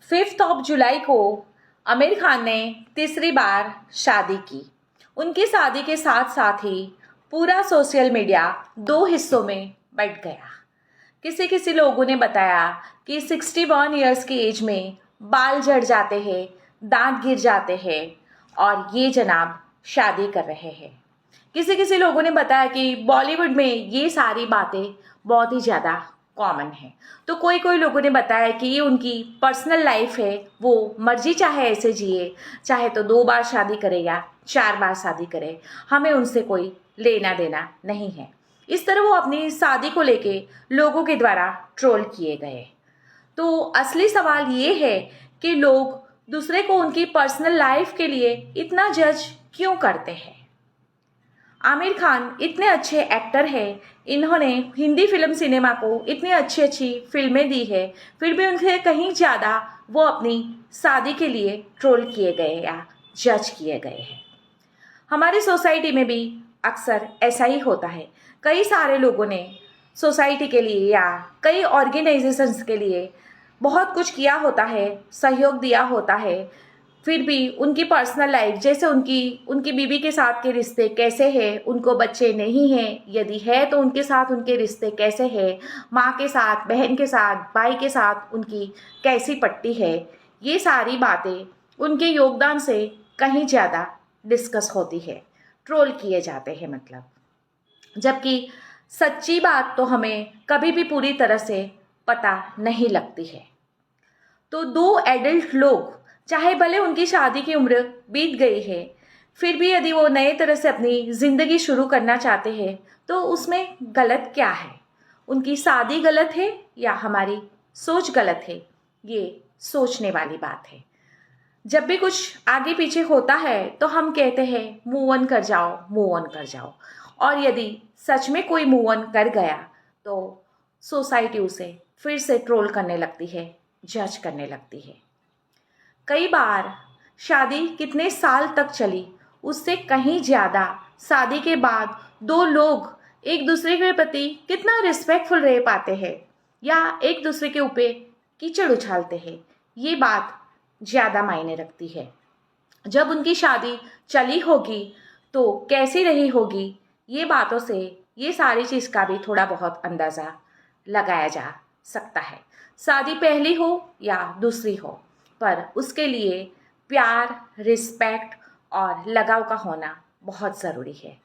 5 जुलाई को आमिर खान ने तीसरी बार शादी की। उनकी शादी के साथ साथ ही पूरा सोशल मीडिया दो हिस्सों में बंट गया। किसी किसी लोगों ने बताया कि 61 ईयर्स की एज में बाल झड़ जाते हैं, दांत गिर जाते हैं और ये जनाब शादी कर रहे हैं। किसी किसी लोगों ने बताया कि बॉलीवुड में ये सारी बातें बहुत ही ज़्यादा कॉमन है। तो कोई कोई लोगों ने बताया कि ये उनकी पर्सनल लाइफ है, वो मर्जी चाहे ऐसे जिए, चाहे तो 2 बार शादी करे या 4 बार शादी करे, हमें उनसे कोई लेना देना नहीं है। इस तरह वो अपनी शादी को लेके लोगों के द्वारा ट्रोल किए गए। तो असली सवाल ये है कि लोग दूसरे को उनकी पर्सनल लाइफ के लिए इतना जज क्यों करते हैं। आमिर खान इतने अच्छे एक्टर हैं, इन्होंने हिंदी फिल्म सिनेमा को इतनी अच्छी अच्छी फिल्में दी है, फिर भी उनसे कहीं ज़्यादा वो अपनी शादी के लिए ट्रोल किए गए या जज किए गए हैं। हमारी सोसाइटी में भी अक्सर ऐसा ही होता है। कई सारे लोगों ने सोसाइटी के लिए या कई ऑर्गेनाइजेशंस के लिए बहुत कुछ किया होता है, सहयोग दिया होता है, फिर भी उनकी पर्सनल लाइफ, जैसे उनकी बीवी के साथ के रिश्ते कैसे हैं, उनको बच्चे नहीं हैं, यदि है तो उनके साथ उनके रिश्ते कैसे हैं, माँ के साथ, बहन के साथ, भाई के साथ उनकी कैसी पट्टी है, ये सारी बातें उनके योगदान से कहीं ज़्यादा डिस्कस होती है, ट्रोल किए जाते हैं मतलब। जबकि सच्ची बात तो हमें कभी भी पूरी तरह से पता नहीं लगती है। तो दो एडल्ट लोग, चाहे भले उनकी शादी की उम्र बीत गई है, फिर भी यदि वो नए तरह से अपनी ज़िंदगी शुरू करना चाहते हैं तो उसमें गलत क्या है? उनकी शादी गलत है या हमारी सोच गलत है? ये सोचने वाली बात है। जब भी कुछ आगे पीछे होता है तो हम कहते हैं मूव ऑन कर जाओ, मूव ऑन कर जाओ। और यदि सच में कोई मूव ऑन कर गया तो सोसाइटी उसे फिर से ट्रोल करने लगती है, जज करने लगती है। कई बार शादी कितने साल तक चली, उससे कहीं ज़्यादा शादी के बाद दो लोग एक दूसरे के प्रति कितना रिस्पेक्टफुल रह पाते हैं या एक दूसरे के ऊपर कीचड़ उछालते हैं, ये बात ज़्यादा मायने रखती है। जब उनकी शादी चली होगी तो कैसी रही होगी, ये बातों से ये सारी चीज़ का भी थोड़ा बहुत अंदाज़ा लगाया जा सकता है। शादी पहली हो या दूसरी हो, पर उसके लिए प्यार, रिस्पेक्ट और लगाव का होना बहुत ज़रूरी है।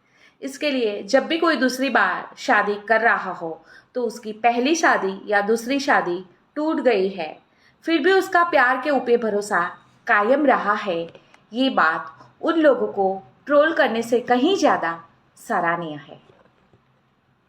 इसके लिए जब भी कोई दूसरी बार शादी कर रहा हो तो उसकी पहली शादी या दूसरी शादी टूट गई है, फिर भी उसका प्यार के ऊपर भरोसा कायम रहा है, ये बात उन लोगों को ट्रोल करने से कहीं ज़्यादा सराहनीय है।